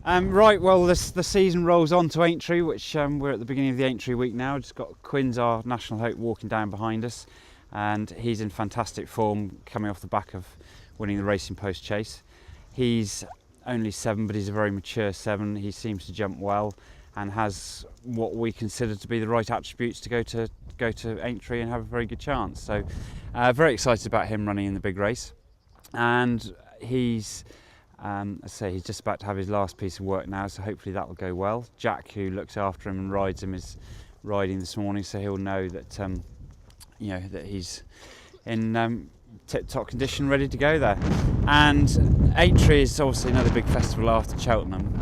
Right, well, the season rolls on to Aintree, which we're at the beginning of the Aintree week now. Just got Quinn's, our national hope, walking down behind us, and he's in fantastic form, coming off the back of winning the Racing Post Chase. He's only 7, but he's a very mature 7. He seems to jump well and has what we consider to be the right attributes to go to Aintree and have a very good chance. So, very excited about him running in the big race, and he's he's just about to have his last piece of work now, so hopefully that will go well. Jack, who looks after him and rides him, is riding this morning, so he'll know that that he's in tip-top condition, ready to go there. And Aintree is obviously another big festival after Cheltenham,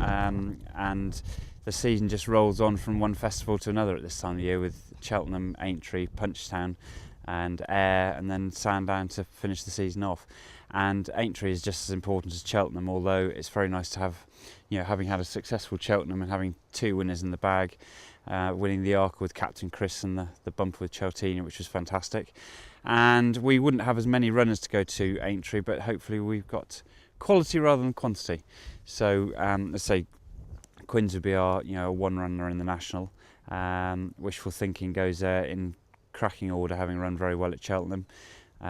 and the season just rolls on from one festival to another at this time of year, with Cheltenham, Aintree, Punchestown and Ayr, and then Sandown to finish the season off. And Aintree is just as important as Cheltenham, although it's very nice to have, having had a successful Cheltenham and having 2 winners in the bag, winning the Arca with Captain Chris and the bumper with Cheltenham, which was fantastic. And we wouldn't have as many runners to go to Aintree, but hopefully we've got quality rather than quantity. So let's say Quinn's would be our one runner in the national. Wishful Thinking goes in cracking order, having run very well at Cheltenham.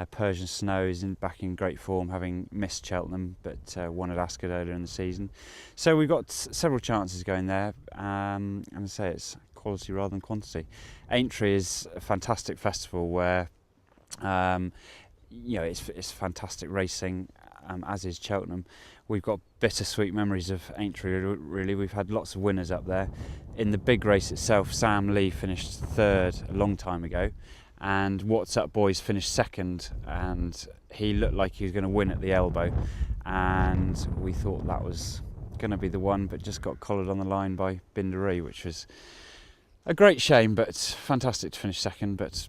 Persian Snow is back in great form, having missed Cheltenham, but won at Ascot earlier in the season. So we've got several chances going there, and I say it's quality rather than quantity. Aintree is a fantastic festival where it's fantastic racing, as is Cheltenham. We've got bittersweet memories of Aintree, really. We've had lots of winners up there. In the big race itself, Sam Lee finished 3rd a long time ago, and What's Up Boys finished 2nd, and he looked like he was going to win at the elbow, and we thought that was going to be the one, but just got collared on the line by Binderee, which was a great shame, but fantastic to finish 2nd. But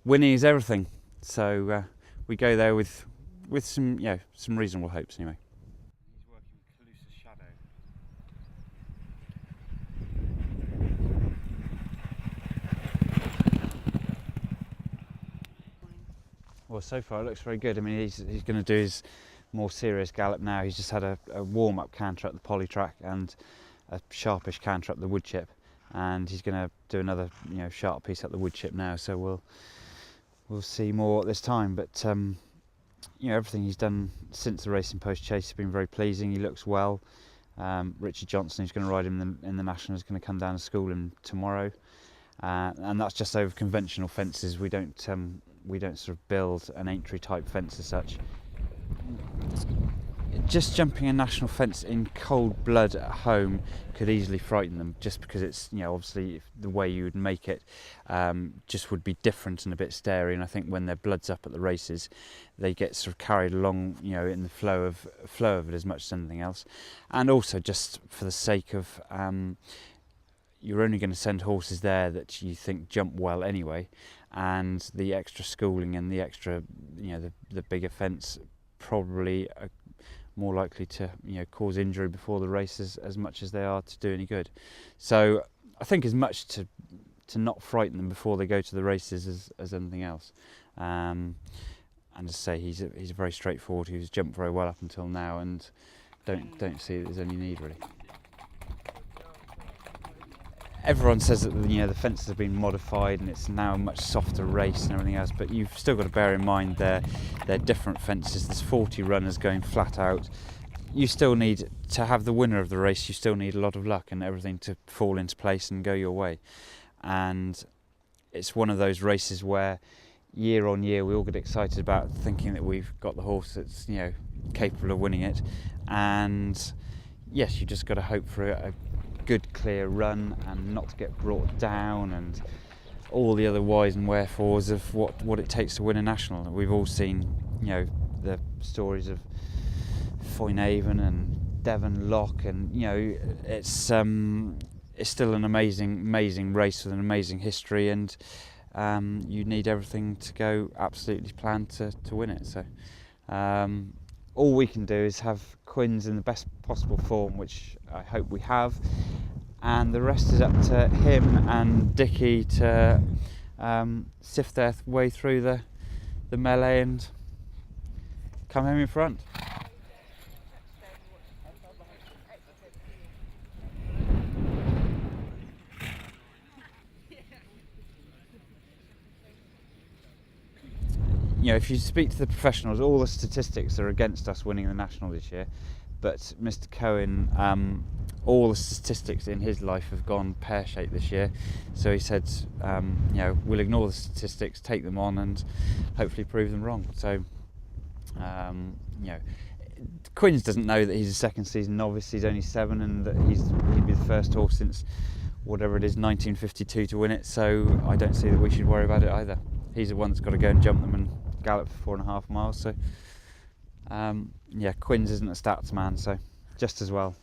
winning is everything, so we go there with some reasonable hopes anyway. He's working with Calusa Shadow. Well, so far it looks very good. I mean, he's going to do his more serious gallop now. He's just had a warm-up canter at the poly track and a sharpish canter up the wood chip, and he's going to do another sharp piece up the wood chip now. So we'll see more this time. But everything he's done since the Racing Post Chase has been very pleasing. He looks well. Richard Johnson, who's going to ride him in the National, is going to come down to school him tomorrow, and that's just over conventional fences. We don't sort of build an Aintree type fence as such. Just jumping a national fence in cold blood at home could easily frighten them, just because it's obviously the way you would make it just would be different and a bit stary. And I think when their blood's up at the races, they get sort of carried along in the flow of it as much as anything else. And also just for the sake of you're only going to send horses there that you think jump well anyway, and the extra schooling and the extra the bigger fence probably are more likely to cause injury before the races as much as they are to do any good. So I think as much to not frighten them before they go to the races as anything else. And as I say, he's a very straightforward. He's jumped very well up until now, and don't see that there's any need really. Everyone says that the fences have been modified and it's now a much softer race and everything else, but you've still got to bear in mind they're different fences. There's 40 runners going flat out. You still need to have the winner of the race. You still need a lot of luck and everything to fall into place and go your way. And it's one of those races where year on year we all get excited about thinking that we've got the horse that's capable of winning it. And yes, you just got to hope for a good clear run and not to get brought down, and all the other whys and wherefores of what it takes to win a national. We've all seen the stories of Foynaven and Devon Lock, and it's still an amazing race with an amazing history, and you need everything to go absolutely planned to win it. So all we can do is have Quinn's in the best possible form, which I hope we have, and the rest is up to him and Dickie to sift their way through the melee and come home in front. if you speak to the professionals, all the statistics are against us winning the National this year. But Mr. Cohen, all the statistics in his life have gone pear-shaped this year. So he said, we'll ignore the statistics, take them on, and hopefully prove them wrong. So, Quinns doesn't know that he's a second season novice. He's only 7, and that he'd be the first horse since whatever it is, 1952 to win it. So I don't see that we should worry about it either. He's the one that's got to go and jump them and gallop for 4.5 miles. So, Quinns isn't a stats man, so just as well.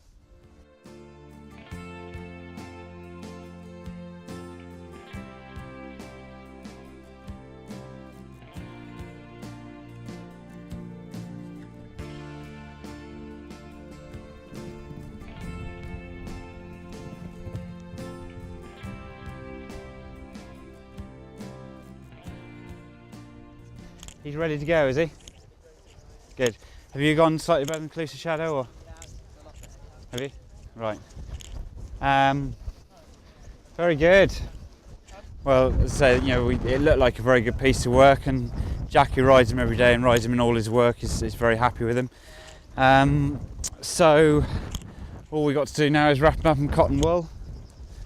He's ready to go, is he? Good. Have you gone slightly better than Clusa Shadow, or? Have you? Right. Very good. Well, as I say, it looked like a very good piece of work, and Jack, who rides him every day and rides him in all his work, is very happy with him. So all we got to do now is wrap him up in cotton wool,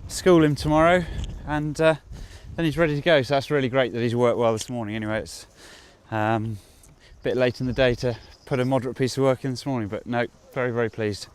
school him tomorrow, and then he's ready to go. So that's really great that he's worked well this morning. Anyway, it's a bit late in the day to put a moderate piece of work in this morning, but no, very, very pleased.